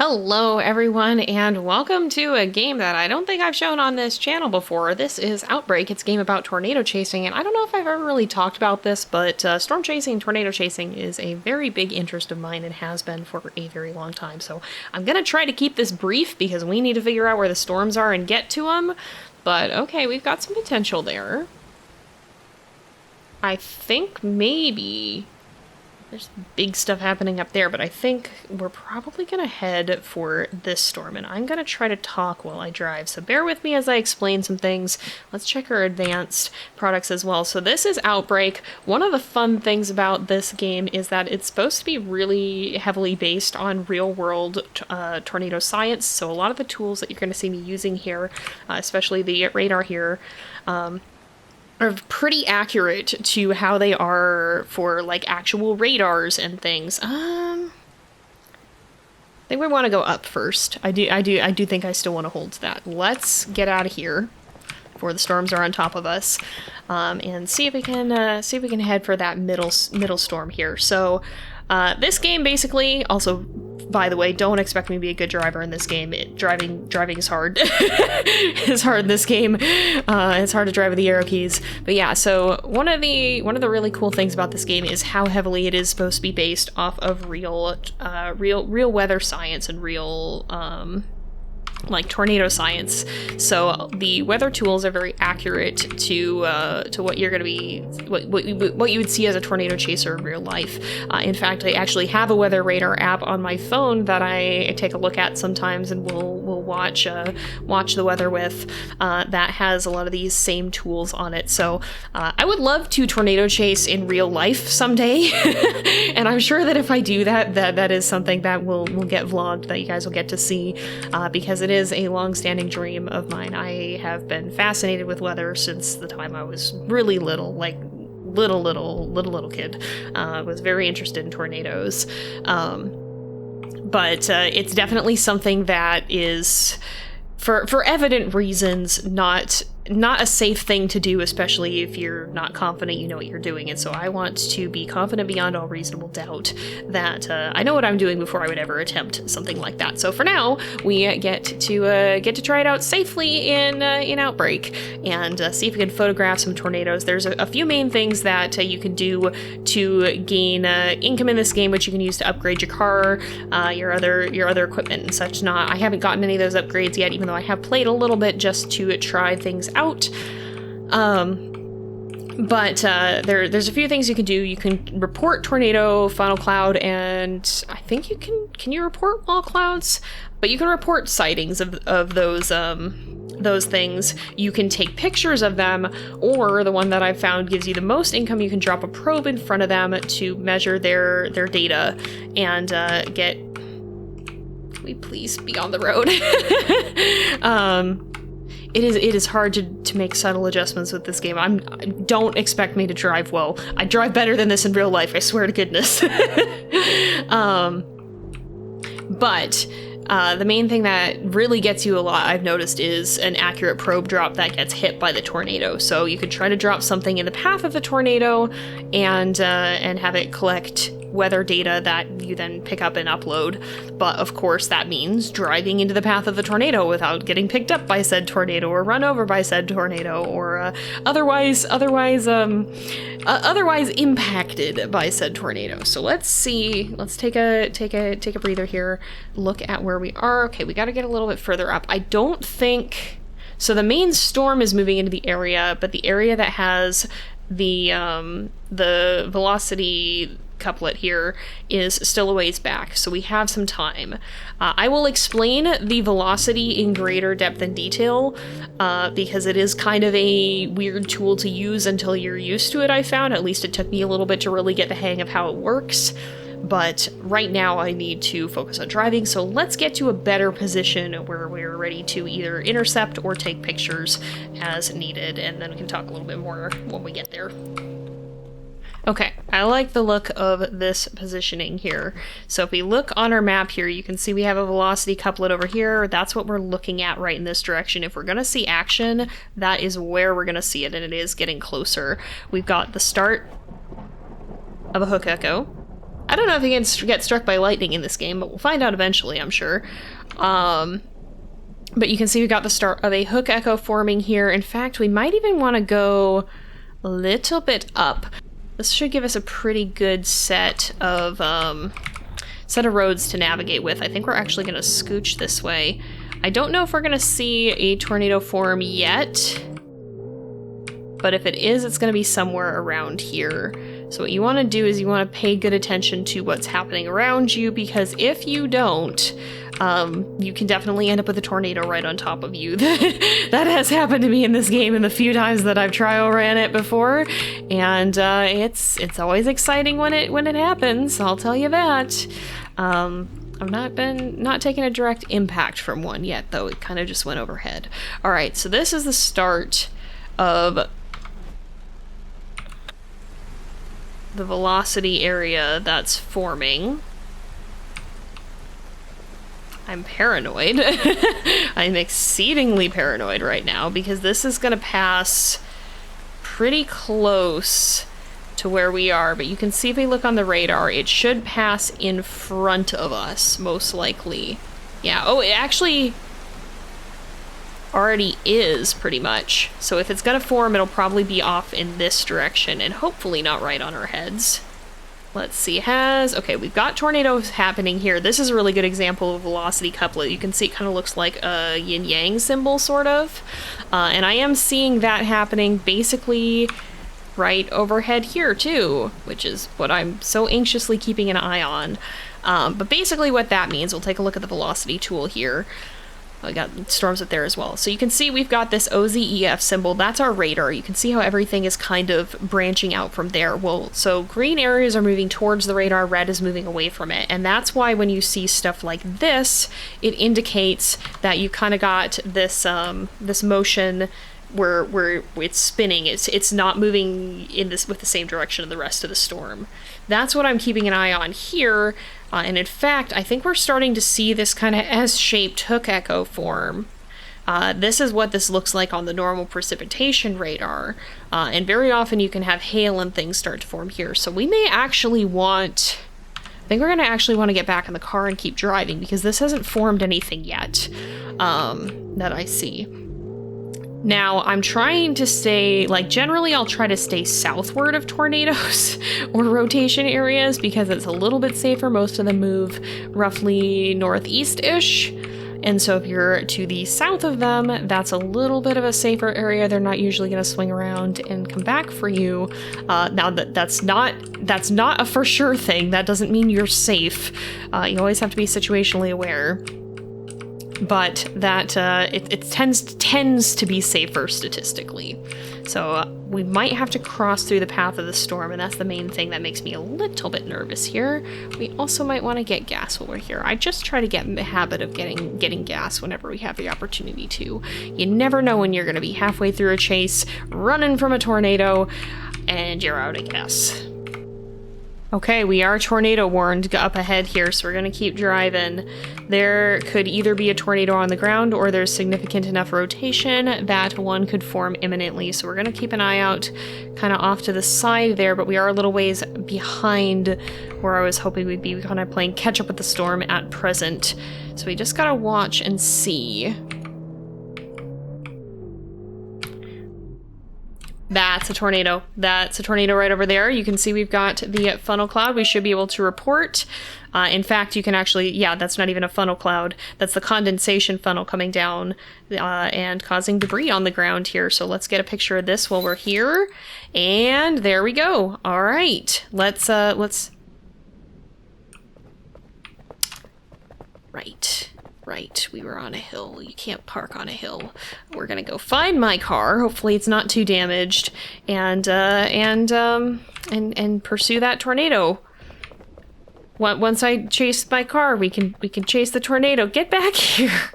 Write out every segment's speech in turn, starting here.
Hello everyone, and welcome to a game that I don't think I've shown on this channel before. This is Outbreak. It's a game about tornado chasing, and I don't know if I've ever really talked about this, but storm chasing, tornado chasing is a very big interest of mine and has been for a very long time. So I'm gonna try to keep this brief because we need to figure out where the storms are and get to them. But okay, we've got some potential there. I think maybe there's big stuff happening up there, but I think we're probably gonna head for this storm, and I'm gonna try to talk while I drive, so bear with me as I explain some things. Let's check our advanced products as well. So this is Outbreak. One of the fun things about this game is that it's supposed to be really heavily based on real-world tornado science, so a lot of the tools that you're gonna see me using here, especially the radar here, are pretty accurate to how they are for like actual radars and things. I think we want to go up first. I do think I still want to hold to that. Let's get out of here before the storms are on top of us, and see if we can head for that middle storm here. So this game basically, also, by the way, don't expect me to be a good driver in this game. Driving is hard. It's hard in this game. It's hard to drive with the arrow keys. But yeah, so one of the really cool things about this game is how heavily it is supposed to be based off of real weather science and real like tornado science. So the weather tools are very accurate to what you're gonna be, what you would see as a tornado chaser in real life. In fact, I actually have a weather radar app on my phone that I take a look at sometimes, and we'll watch the weather with. That has a lot of these same tools on it. So I would love to tornado chase in real life someday, and I'm sure that if I do that is something that will get vlogged, that you guys will get to see, because it is a long-standing dream of mine. I have been fascinated with weather since the time I was really little, like little kid. Was very interested in tornadoes. But it's definitely something that is, for evident reasons, not a safe thing to do, especially if you're not confident you know what you're doing. And so I want to be confident beyond all reasonable doubt that I know what I'm doing before I would ever attempt something like that. So for now, we get to try it out safely in Outbreak and see if we can photograph some tornadoes. There's a few main things that you can do to gain income in this game, which you can use to upgrade your car, your other equipment and such. I haven't gotten any of those upgrades yet, even though I have played a little bit just to try things out. But there's a few things you can do. You can report tornado, funnel cloud, and I think can you report wall clouds? But you can report sightings of those things. You can take pictures of them, or the one that I've found gives you the most income, you can drop a probe in front of them to measure their data and get... Can we please be on the road? It is hard to make subtle adjustments with this game. Don't expect me to drive well. I drive better than this in real life, I swear to goodness. But the main thing that really gets you a lot, I've noticed, is an accurate probe drop that gets hit by the tornado. So you could try to drop something in the path of the tornado and have it collect weather data that you then pick up and upload. But of course that means driving into the path of the tornado without getting picked up by said tornado or run over by said tornado, or otherwise impacted by said tornado. So let's see. Let's take a breather here. Look at where we are. Okay, we got to get a little bit further up. I don't think so. The main storm is moving into the area, but the area that has the velocity couplet here is still a ways back, so we have some time. I will explain the velocity in greater depth and detail, because it is kind of a weird tool to use until you're used to it, I found. At least it took me a little bit to really get the hang of how it works. But right now I need to focus on driving, so let's get to a better position where we're ready to either intercept or take pictures as needed, and then we can talk a little bit more when we get there. Okay, I like the look of this positioning here. So if we look on our map here, you can see we have a velocity couplet over here. That's what we're looking at right in this direction. If we're gonna see action, that is where we're gonna see it, and it is getting closer. We've got the start of a hook echo, I don't know if he can get struck by lightning in this game, but we'll find out eventually, I'm sure. But you can see we got the start of a hook echo forming here. In fact, we might even want to go a little bit up. This should give us a pretty good set of roads to navigate with. I think we're actually going to scooch this way. I don't know if we're going to see a tornado form yet, but if it is, it's going to be somewhere around here. So what you want to do is you want to pay good attention to what's happening around you, because if you don't, you can definitely end up with a tornado right on top of you. That has happened to me in this game in the few times that I've trial ran it before, and it's always exciting when it happens. I'll tell you that. I've not taken a direct impact from one yet, though. It kind of just went overhead. All right, so this is the start of the velocity area that's forming. I'm paranoid. I'm exceedingly paranoid right now because this is gonna pass pretty close to where we are, but you can see if we look on the radar, it should pass in front of us, most likely. Yeah, oh, it actually already is, pretty much. So if it's gonna form, it'll probably be off in this direction, and hopefully not right on our heads. Let's see, okay, we've got tornadoes happening here. This is a really good example of a velocity couplet. You can see it kind of looks like a yin-yang symbol, sort of. And I am seeing that happening basically right overhead here, too, which is what I'm so anxiously keeping an eye on. But basically what that means, we'll take a look at the velocity tool here. I got storms up there as well. So you can see we've got this OZEF symbol. That's our radar. You can see how everything is kind of branching out from there. Well, so green areas are moving towards the radar, red is moving away from it. And that's why when you see stuff like this, it indicates that you kind of got this this motion where it's spinning. It's not moving in this with the same direction of the rest of the storm. That's what I'm keeping an eye on here. And in fact, I think we're starting to see this kind of S-shaped hook echo form. This is what this looks like on the normal precipitation radar. And very often you can have hail and things start to form here. So we may actually want... I think we're going to actually want to get back in the car and keep driving, because this hasn't formed anything yet that I see. Now, I'm trying to stay, like, generally I'll try to stay southward of tornadoes or rotation areas because it's a little bit safer. Most of them move roughly northeast-ish. And so if you're to the south of them, that's a little bit of a safer area. They're not usually going to swing around and come back for you. Now, that's not a for sure thing. That doesn't mean you're safe. You always have to be situationally aware. But that it tends to be safer statistically. So we might have to cross through the path of the storm, and that's the main thing that makes me a little bit nervous here. We also might want to get gas while we're here. I just try to get in the habit of getting gas whenever we have the opportunity to. You never know when you're going to be halfway through a chase, running from a tornado, and you're out of gas. Okay, we are tornado warned up ahead here, so we're going to keep driving. There could either be a tornado on the ground or there's significant enough rotation that one could form imminently. So we're going to keep an eye out kind of off to the side there, but we are a little ways behind where I was hoping we'd be kind of playing catch up with the storm at present. So we just got to watch and see. That's a tornado. That's a tornado right over there. You can see we've got the funnel cloud. We should be able to report. In fact, you can actually, yeah, that's not even a funnel cloud. That's the condensation funnel coming down and causing debris on the ground here. So let's get a picture of this while we're here. And there we go. All right. Let's Right, we were on a hill. You can't park on a hill. We're gonna go find my car. Hopefully it's not too damaged, and pursue that tornado. Once I chase my car, we can chase the tornado. Get back here!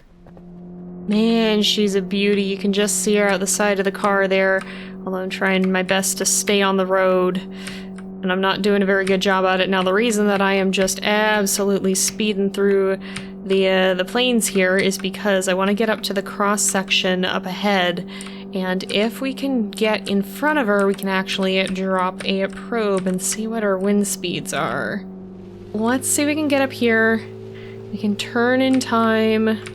Man, she's a beauty. You can just see her out the side of the car there. Although I'm trying my best to stay on the road, and I'm not doing a very good job at it. Now, the reason that I am just absolutely speeding through the plains here is because I want to get up to the cross section up ahead, and if we can get in front of her, we can actually drop a probe and see what our wind speeds are. let's see if we can get up here. We can turn in time.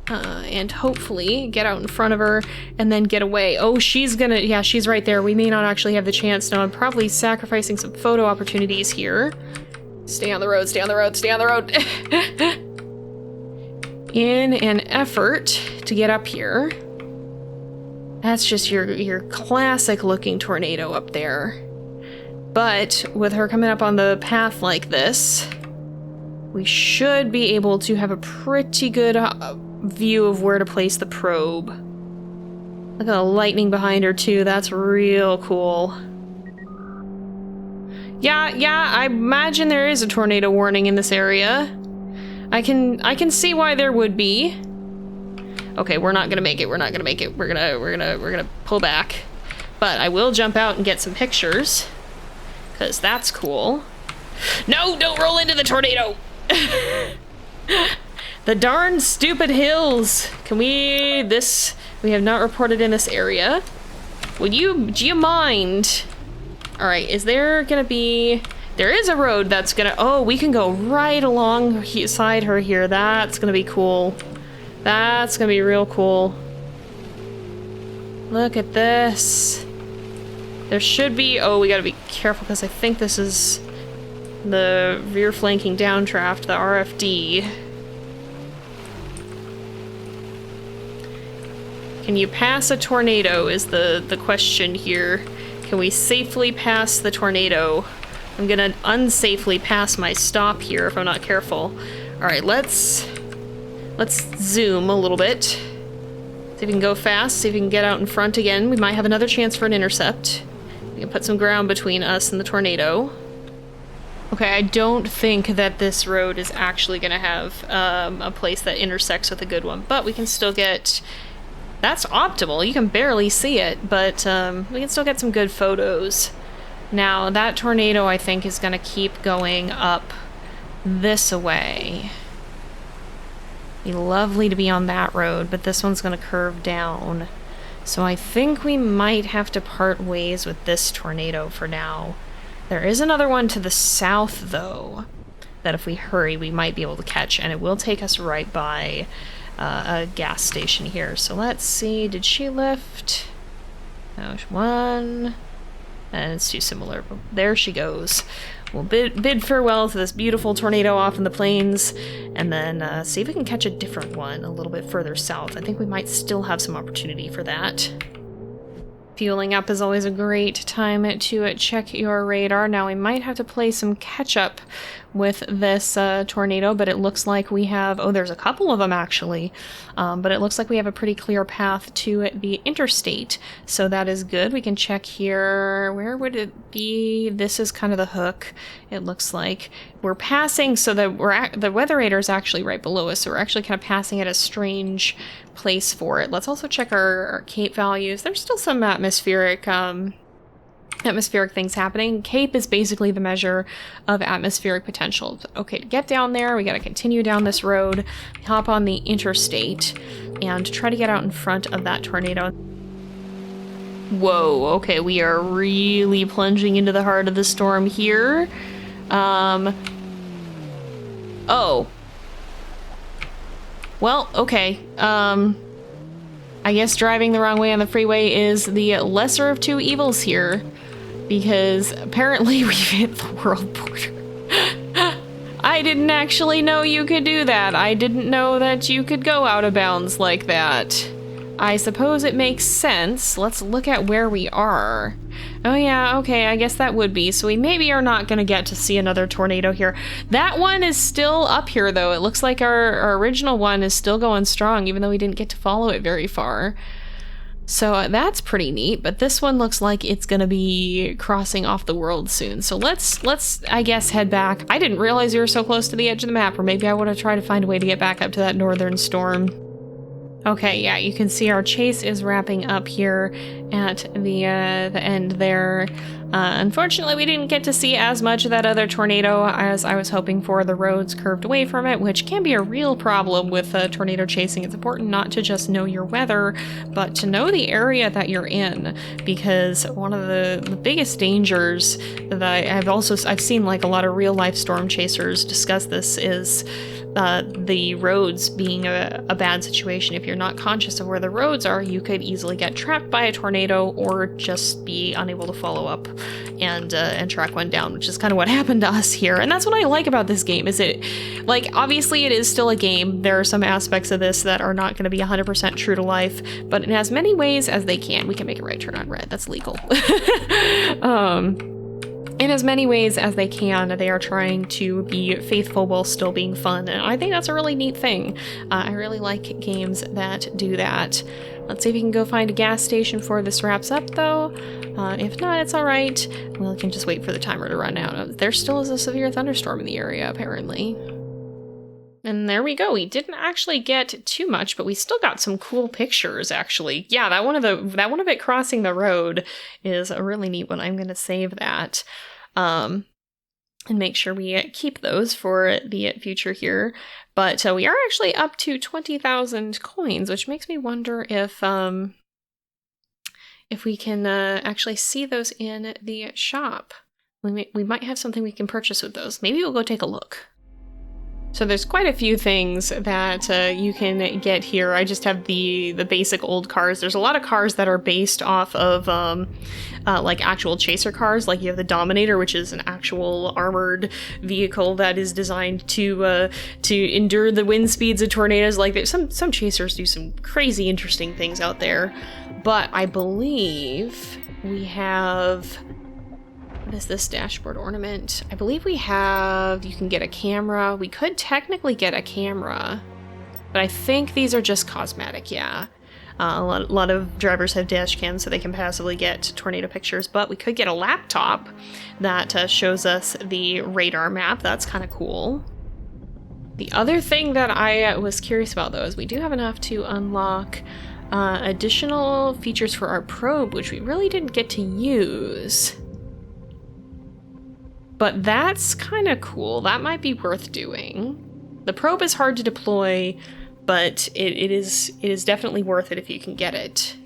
And hopefully get out in front of her and then get away. Oh, she's gonna, yeah, she's right there. We may not actually have the chance. Now I'm probably sacrificing some photo opportunities here. Stay on the road, stay on the road, stay on the road. In an effort to get up here. That's just your classic looking tornado up there. But with her coming up on the path like this, we should be able to have a pretty good view of where to place the probe. Look at the lightning behind her too, that's real cool. Yeah, I imagine there is a tornado warning in this area. I can see why there would be. Okay, we're not gonna make it, we're not gonna make it. We're gonna pull back. But I will jump out and get some pictures, because that's cool. No, don't roll into the tornado! The darn stupid hills! We have not reported in this area. Do you mind? Alright, is there gonna be... There is a road that's gonna... Oh, we can go right alongside her here. That's gonna be cool. That's gonna be real cool. Look at this. There should be... Oh, we gotta be careful because I think this is the rear flanking downdraft, the RFD. Can you pass a tornado is the question here. Can we safely pass the tornado? I'm gonna unsafely pass my stop here if I'm not careful. Alright, let's zoom a little bit. See if we can go fast, see if we can get out in front again. We might have another chance for an intercept. We can put some ground between us and the tornado. Okay, I don't think that this road is actually gonna have a place that intersects with a good one, but we can still get... That's optimal, you can barely see it, but we can still get some good photos. Now, that tornado, I think, is gonna keep going up this way. Be lovely to be on that road, but this one's gonna curve down. So I think we might have to part ways with this tornado for now. There is another one to the south, though, that if we hurry, we might be able to catch, and it will take us right by a gas station here. So let's see, did she lift? No, one, and it's too similar, but there she goes. We'll bid farewell to this beautiful tornado off in the plains, and then see if we can catch a different one a little bit further south. I think we might still have some opportunity for that. Fueling up is always a great time to check your radar. Now we might have to play some catch-up with this tornado, but it looks like we have... Oh, there's a couple of them actually, but it looks like we have a pretty clear path to the interstate, so that is good. We can check here. Where would it be? This is kind of the hook, it looks like. We're passing, so that the weather radar is actually right below us, so we're actually kind of passing at a strange place for it. Let's also check our CAPE values. There's still some atmospheric things happening. CAPE is basically the measure of atmospheric potential. Okay, to get down there, we gotta continue down this road, hop on the interstate, and try to get out in front of that tornado. Whoa, okay, we are really plunging into the heart of the storm here. Oh. Well, okay. I guess driving the wrong way on the freeway is the lesser of two evils here, because apparently we've hit the world border. I didn't actually know you could do that. I didn't know that you could go out of bounds like that. I suppose it makes sense. Let's look at where we are. Oh yeah, okay, I guess that would be. So we maybe are not gonna get to see another tornado here. That one is still up here though. It looks like our original one is still going strong, even though we didn't get to follow it very far. So that's pretty neat, but this one looks like it's gonna be crossing off the world soon. So let's I guess head back. I didn't realize you were so close to the edge of the map, or maybe I would have tried to find a way to get back up to that northern storm. Okay, yeah, you can see our chase is wrapping up here at the end there. Unfortunately, we didn't get to see as much of that other tornado as I was hoping for. The roads curved away from it, which can be a real problem with tornado chasing. It's important not to just know your weather, but to know the area that you're in, because one of the biggest dangers that I've seen like a lot of real life storm chasers discuss this is the roads being a bad situation. If you're not conscious of where the roads are, you could easily get trapped by a tornado or just be unable to follow up and track one down, which is kind of what happened to us here. And that's what I like about this game, is it, like, obviously it is still a game. There are some aspects of this that are not going to be 100% true to life, but in as many ways as they can. We can make a right turn on red. That's legal. In as many ways as they can, they are trying to be faithful while still being fun, and I think that's a really neat thing. I really like games that do that. Let's see if we can go find a gas station before this wraps up, though. If not, it's alright. We can just wait for the timer to run out. There still is a severe thunderstorm in the area, apparently. And there we go. We didn't actually get too much, but we still got some cool pictures, actually. Yeah, that one of it crossing the road is a really neat one. I'm going to save that. And make sure we keep those for the future here. But we are actually up to 20,000 coins, which makes me wonder if we can actually see those in the shop. We might have something we can purchase with those. Maybe we'll go take a look. So there's quite a few things that you can get here. I just have the basic old cars. There's a lot of cars that are based off of like actual chaser cars. Like you have the Dominator, which is an actual armored vehicle that is designed to endure the wind speeds of tornadoes. Like some chasers do some crazy interesting things out there. But I believe we have... What is this dashboard ornament? I believe we have... You can get a camera. We could technically get a camera, but I think these are just cosmetic, yeah. A lot of drivers have dash cams so they can passively get tornado pictures, but we could get a laptop that shows us the radar map. That's kind of cool. The other thing that I was curious about, though, is we do have enough to unlock additional features for our probe, which we really didn't get to use. But that's kind of cool. That might be worth doing. The probe is hard to deploy, but it is definitely worth it if you can get it.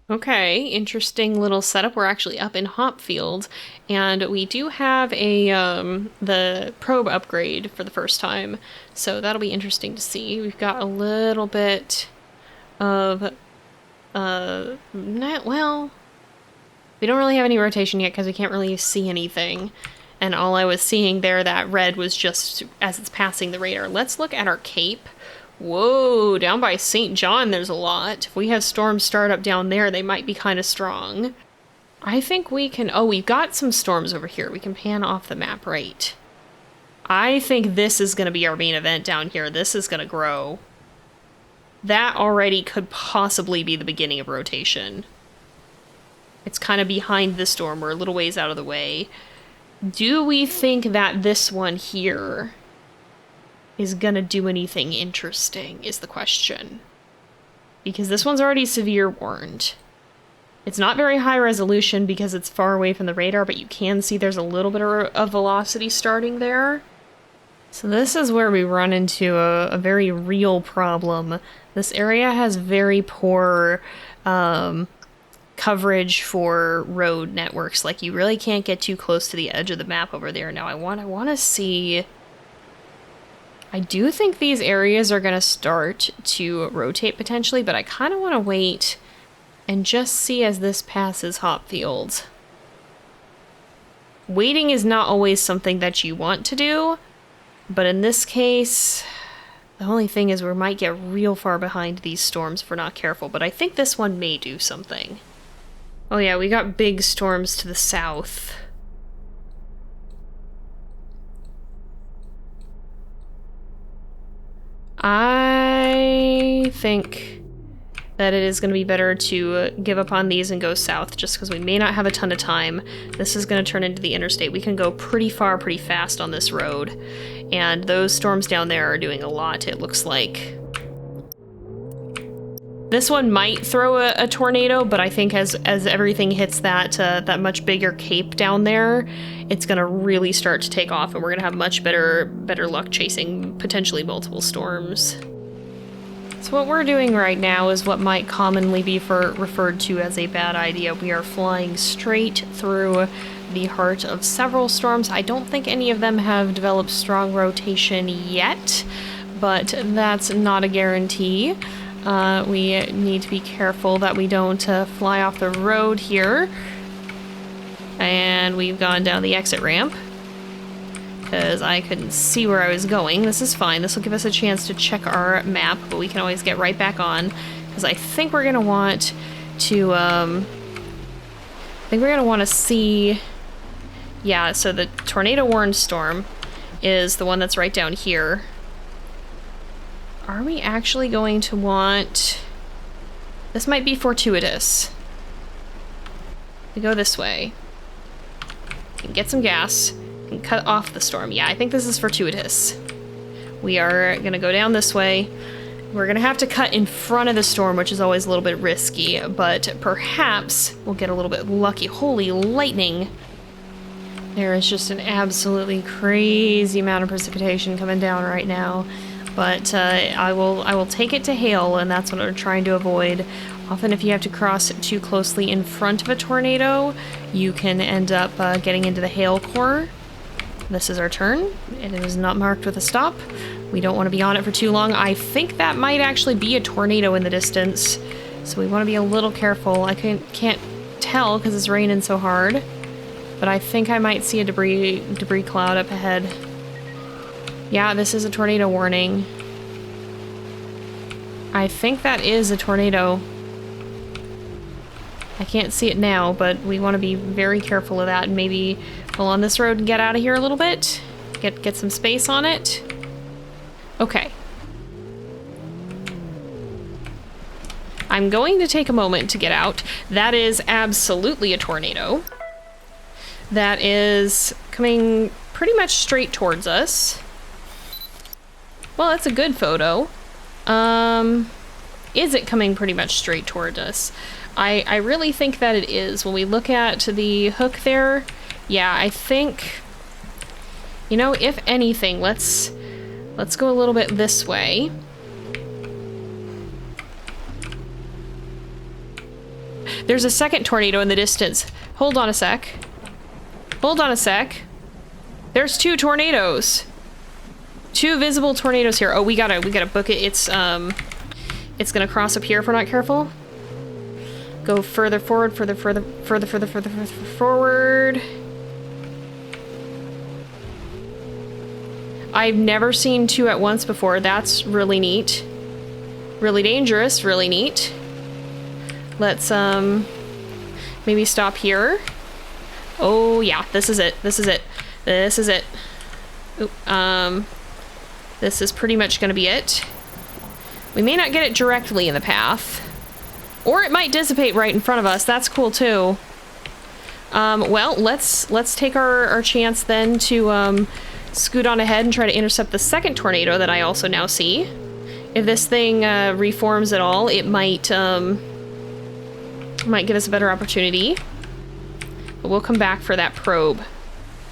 Okay, interesting little setup. We're actually up in Hopfield, and we do have the probe upgrade for the first time, so that'll be interesting to see. We've got a little bit of we don't really have any rotation yet because we can't really see anything. And all I was seeing there, that red, was just as it's passing the radar. Let's look at our cape. Whoa, down by St. John there's a lot. If we have storms start up down there, they might be kind of strong. I think we can... Oh, we've got some storms over here. We can pan off the map, right? I think this is going to be our main event down here. This is going to grow. That already could possibly be the beginning of rotation. It's kind of behind the storm. We're a little ways out of the way. Do we think that this one here is gonna do anything interesting, is the question. Because this one's already severe warned. It's not very high resolution because it's far away from the radar, but you can see there's a little bit of velocity starting there. So this is where we run into a very real problem. This area has very poor coverage for road networks. Like, you really can't get too close to the edge of the map over there. Now I want to see... I do think these areas are going to start to rotate potentially, but I kind of want to wait and just see as this passes Hopfield. Waiting is not always something that you want to do, but in this case, the only thing is we might get real far behind these storms if we're not careful, but I think this one may do something. Oh yeah, we got big storms to the south. I think that it is going to be better to give up on these and go south, just because we may not have a ton of time. This is going to turn into the interstate. We can go pretty far, pretty fast on this road, and those storms down there are doing a lot, it looks like. This one might throw a tornado, but I think as everything hits that much bigger cape down there, it's gonna really start to take off, and we're gonna have much better luck chasing potentially multiple storms. So what we're doing right now is what might commonly be referred to as a bad idea. We are flying straight through the heart of several storms. I don't think any of them have developed strong rotation yet, but that's not a guarantee. We need to be careful that we don't fly off the road here. And we've gone down the exit ramp because I couldn't see where I was going. This is fine. This will give us a chance to check our map, but we can always get right back on because I think we're gonna want to see. Yeah, so the tornado warned storm is the one that's right down here. Are we actually going to want... This might be fortuitous. We go this way. And get some gas and cut off the storm. Yeah, I think this is fortuitous. We are gonna go down this way. We're gonna have to cut in front of the storm, which is always a little bit risky, but perhaps we'll get a little bit lucky. Holy lightning! There is just an absolutely crazy amount of precipitation coming down right now. But I will take it to hail, and that's what I'm trying to avoid. Often if you have to cross too closely in front of a tornado, you can end up getting into the hail core. This is our turn. It is not marked with a stop. We don't want to be on it for too long. I think that might actually be a tornado in the distance, so we want to be a little careful. I can't tell because it's raining so hard, but I think I might see a debris cloud up ahead. Yeah, this is a tornado warning. I think that is a tornado. I can't see it now, but we want to be very careful of that and maybe pull on this road and get out of here a little bit. Get some space on it. Okay. I'm going to take a moment to get out. That is absolutely a tornado. That is coming pretty much straight towards us. Well, that's a good photo. Is it coming pretty much straight toward us? I really think that it is. When we look at the hook there, yeah, I think, you know, if anything, let's go a little bit this way. There's a second tornado in the distance. Hold on a sec. Hold on a sec. There's two tornadoes. Two visible tornadoes here. Oh, we gotta book it. It's gonna cross up here if we're not careful. Go further forward, further forward. I've never seen two at once before. That's really neat. Really dangerous, really neat. Let's maybe stop here. Oh yeah, this is it. This is it. This is it. Oop, this is pretty much gonna be it. We may not get it directly in the path. Or it might dissipate right in front of us. That's cool too. Well, let's take our chance then to scoot on ahead and try to intercept the second tornado that I also now see. If this thing reforms at all, it might give us a better opportunity. But we'll come back for that probe.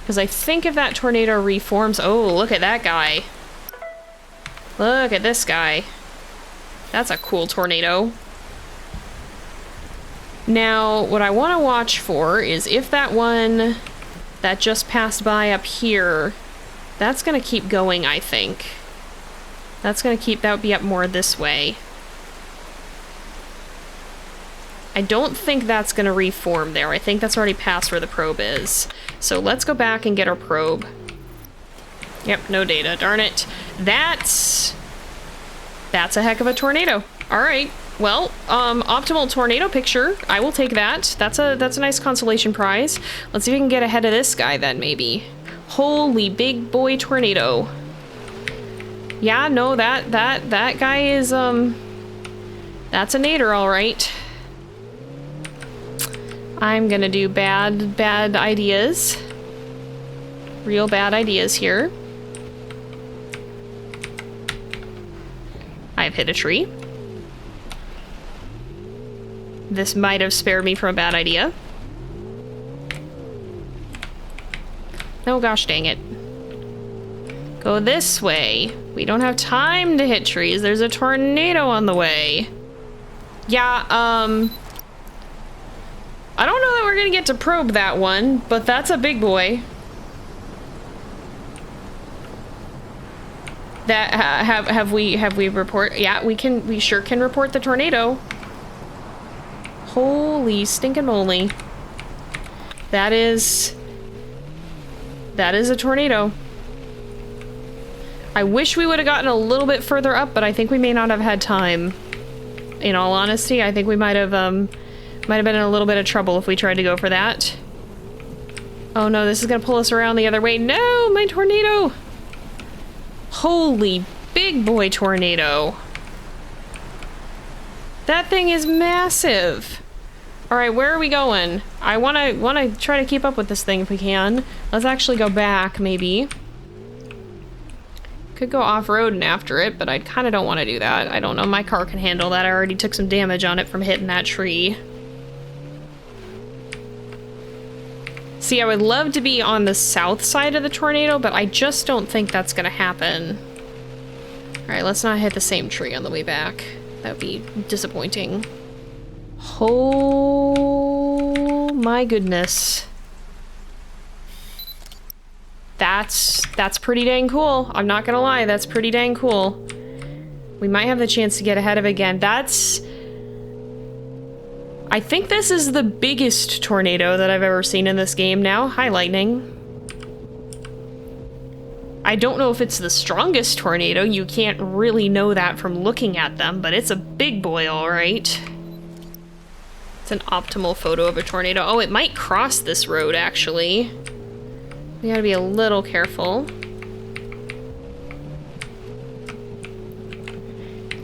Because I think if that tornado reforms... Oh, look at that guy. Look at this guy. That's a cool tornado. Now, what I want to watch for is if that one that just passed by up here, that's going to keep going, I think. That's going to keep... That would be up more this way. I don't think that's going to reform there. I think that's already past where the probe is. So let's go back and get our probe. Yep, no data. Darn it. That's a heck of a tornado. All right. Well, optimal tornado picture. I will take that. That's a nice consolation prize. Let's see if we can get ahead of this guy then, maybe. Holy big boy tornado. Yeah, no, that guy is, that's a nader, all right. I'm gonna do bad ideas. Real bad ideas here. I've hit a tree. This might have spared me from a bad idea. Oh gosh dang it. Go this way. We don't have time to hit trees. There's a tornado on the way. Yeah, I don't know that we're gonna get to probe that one, but that's a big boy. That, have we report? Yeah, we sure can report the tornado. Holy stinking moly. That is a tornado. I wish we would have gotten a little bit further up, but I think we may not have had time. In all honesty, I think we might have been in a little bit of trouble if we tried to go for that. Oh no, this is gonna pull us around the other way. No, my tornado! Holy big boy tornado. That thing is massive. All right, where are we going? I wanna try to keep up with this thing if we can. Let's actually go back, maybe. Could go off-roading after it, but I kind of don't want to do that. I don't know, my car can handle that. I already took some damage on it from hitting that tree. See, I would love to be on the south side of the tornado, but I just don't think that's gonna happen. Alright, let's not hit the same tree on the way back. That would be disappointing. Oh my goodness. That's pretty dang cool. I'm not gonna lie, that's pretty dang cool. We might have the chance to get ahead of it again. I think this is the biggest tornado that I've ever seen in this game now. Hi, lightning. I don't know if it's the strongest tornado. You can't really know that from looking at them, but it's a big boy, all right. It's an optimal photo of a tornado. Oh, it might cross this road, actually. We gotta be a little careful.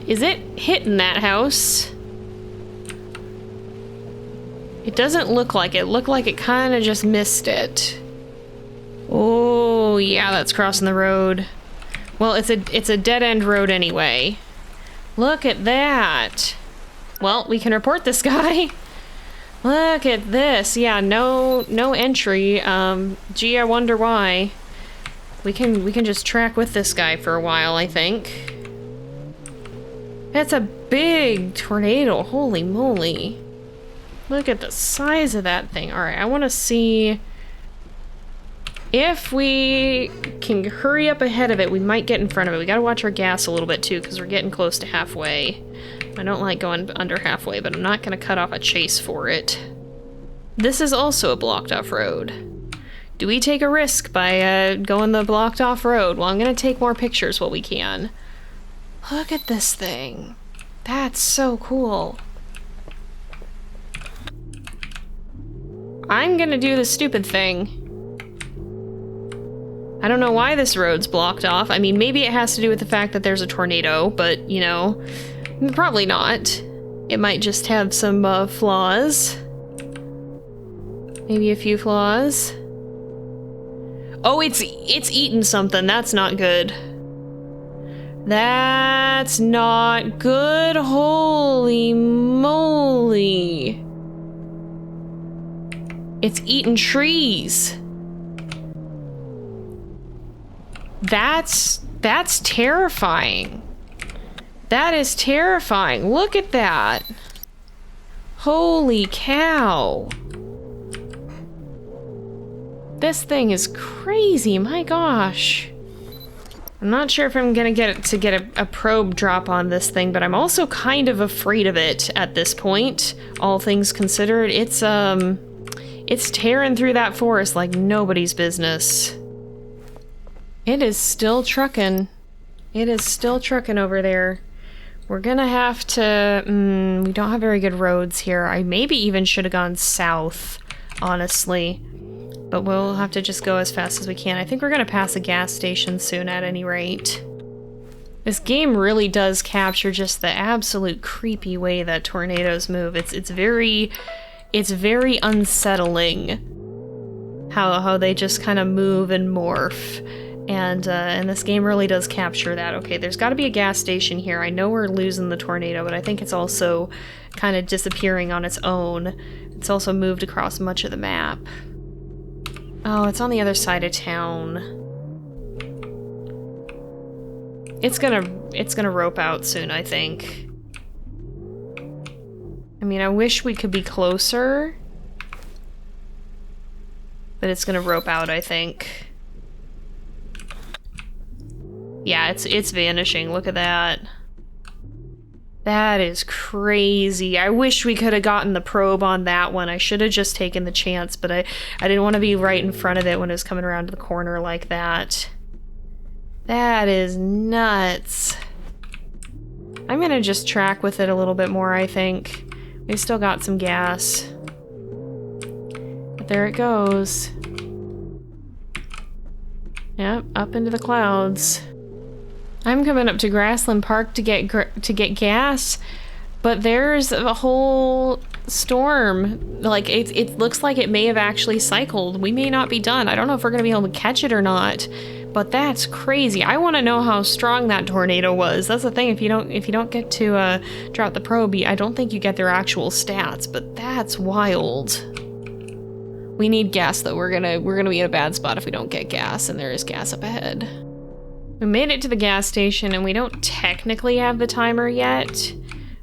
Is it hitting that house? It doesn't look like it. It looked like it kind of just missed it. Oh, yeah, that's crossing the road. Well, it's a dead-end road anyway. Look at that. Well, we can report this guy. Look at this. Yeah, no entry. Gee, I wonder why. We can just track with this guy for a while, I think. That's a big tornado. Holy moly. Look at the size of that thing. Alright, I want to see if we can hurry up ahead of it. We might get in front of it. We gotta watch our gas a little bit too, because we're getting close to halfway. I don't like going under halfway, but I'm not gonna cut off a chase for it. This is also a blocked off road. Do we take a risk by going the blocked off road? Well, I'm gonna take more pictures while we can. Look at this thing. That's so cool. I'm gonna do the stupid thing. I don't know why this road's blocked off. I mean, maybe it has to do with the fact that there's a tornado, but, you know, probably not. It might just have some flaws. Maybe a few flaws. Oh, it's eaten something. That's not good. That's not good. Holy moly. It's eating trees. That's terrifying. That is terrifying. Look at that. Holy cow. This thing is crazy, my gosh. I'm not sure if I'm gonna get a probe drop on this thing, but I'm also kind of afraid of it at this point, all things considered. It's tearing through that forest like nobody's business. It is still trucking. It is still trucking over there. We're gonna have to... we don't have very good roads here. I maybe even should have gone south, honestly. But we'll have to just go as fast as we can. I think we're gonna pass a gas station soon at any rate. This game really does capture just the absolute creepy way that tornadoes move. It's very unsettling how they just kind of move and morph. And this game really does capture that. Okay, there's got to be a gas station here. I know we're losing the tornado, but I think it's also kind of disappearing on its own. It's also moved across much of the map. Oh, it's on the other side of town. It's gonna rope out soon, I think. I mean, I wish we could be closer, but it's gonna rope out, I think. Yeah, it's vanishing. Look at that. That is crazy. I wish we could have gotten the probe on that one. I should have just taken the chance, but I didn't want to be right in front of it when it was coming around to the corner like that. That is nuts. I'm gonna just track with it a little bit more, I think. We've still got some gas. But there it goes. Yep, up into the clouds. I'm coming up to Grassland Park to get gas, but there's a whole storm. Like, it looks like it may have actually cycled. We may not be done. I don't know if we're gonna be able to catch it or not, but that's crazy. I want to know how strong that tornado was. That's the thing. If you don't get to drop the probe, I don't think you get their actual stats. But that's wild. We need gas though. We're gonna be in a bad spot if we don't get gas, and there is gas up ahead. We made it to the gas station, and we don't technically have the timer yet,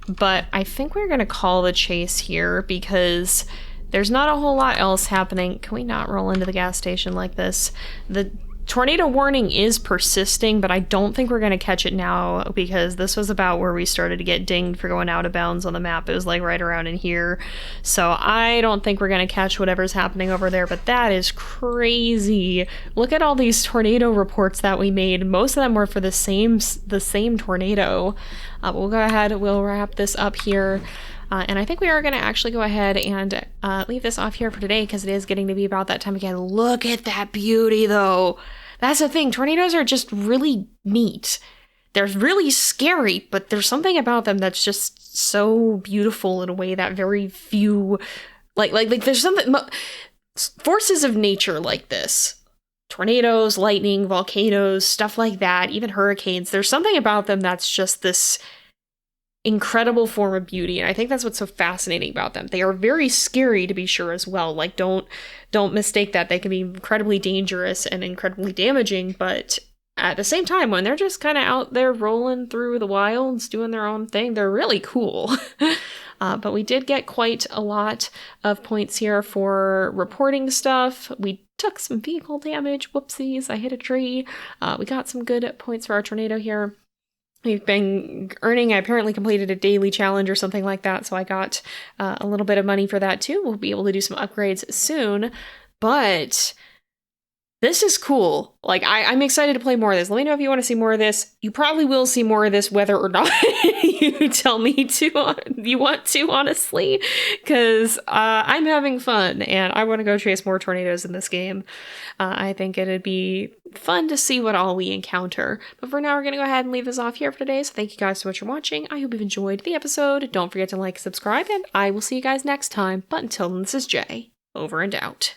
but I think we're gonna call the chase here because there's not a whole lot else happening. Can we not roll into the gas station like this? The tornado warning is persisting, but I don't think we're gonna catch it now because this was about where we started to get dinged for going out of bounds on the map. It was like right around in here. So I don't think we're gonna catch whatever's happening over there, but that is crazy. Look at all these tornado reports that we made. Most of them were for the same tornado. We'll go ahead, we'll wrap this up here. And I think we are going to actually go ahead and leave this off here for today because it is getting to be about that time again. Look at that beauty, though. That's the thing. Tornadoes are just really neat. They're really scary, but there's something about them that's just so beautiful in a way that very few... Like there's something... Forces of nature like this. Tornadoes, lightning, volcanoes, stuff like that, even hurricanes. There's something about them that's just this... incredible form of beauty, and I think that's what's so fascinating about them. They are very scary to be sure as well. Like, don't mistake that. They can be incredibly dangerous and incredibly damaging, but at the same time, when they're just kind of out there rolling through the wilds, doing their own thing, they're really cool. But we did get quite a lot of points here for reporting stuff. We took some vehicle damage. Whoopsies, I hit a tree. We got some good points for our tornado here. We've been earning, I apparently completed a daily challenge or something like that, so I got a little bit of money for that too. We'll be able to do some upgrades soon, but this is cool. Like, I'm excited to play more of this. Let me know if you want to see more of this. You probably will see more of this whether or not you tell me to, you want to, honestly, because I'm having fun, and I want to go chase more tornadoes in this game. I think it'd be fun to see what all we encounter. But for now, we're going to go ahead and leave this off here for today. So thank you guys so much for watching. I hope you've enjoyed the episode. Don't forget to like, subscribe, and I will see you guys next time. But until then, this is Jay. Over and out.